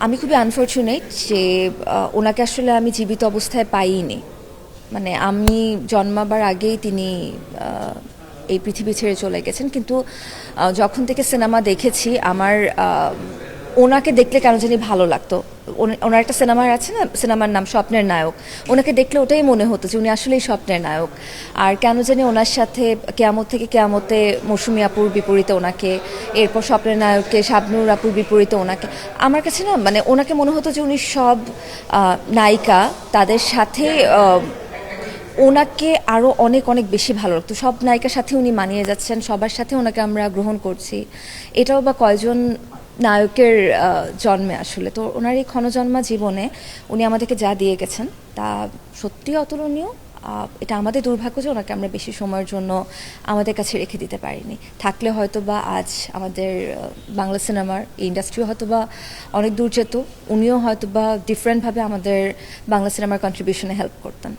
আমি খুবই আনফর্চুনেট যে ওনাকে আসলে আমি জীবিত অবস্থায় পাইনি। মানে আমি জন্মাবার আগেই তিনি এই পৃথিবী ছেড়ে চলে গেছেন। কিন্তু যখন থেকে সিনেমা দেখেছি আমার ওনাকে দেখলে কেন জানি ভালো লাগতো। ওনার একটা সিনেমার আছে না, সিনেমার নাম স্বপ্নের নায়ক। ওনাকে দেখলে ওটাই মনে হতো যে উনি আসলেই স্বপ্নের নায়ক। আর কেন জানি ওনার সাথে কেয়ামত থেকে কেয়ামতে মৌসুমী আপুর বিপরীতে ওনাকে, এরপর স্বপ্নের নায়ককে শাবনূর আপুর বিপরীতে ওনাকে, আমার কাছে না মানে ওনাকে মনে হতো যে উনি সব নায়িকা তাদের সাথে ওনাকে আরও অনেক অনেক বেশি ভালো লাগতো। সব নায়িকার সাথে উনি মানিয়ে যাচ্ছেন, সবার সাথে ওনাকে আমরা গ্রহণ করছি। এটাও বা কয়জন নায়কের জন্মে আসলে। তো ওনার এই ক্ষণজন্মা জীবনে উনি আমাদেরকে যা দিয়ে গেছেন তা সত্যি অতুলনীয়। এটা আমাদের দুর্ভাগ্য যে ওনাকে আমরা বেশি সময়ের জন্য আমাদের কাছে রেখে দিতে পারিনি। থাকলে হয়তো বা আজ আমাদের বাংলা সিনেমার ইন্ডাস্ট্রিও হয়তো বা অনেক দূর যেত। উনিও হয়তো বা ডিফারেন্টভাবে আমাদের বাংলা সিনেমার কন্ট্রিবিউশনে হেল্প করতেন।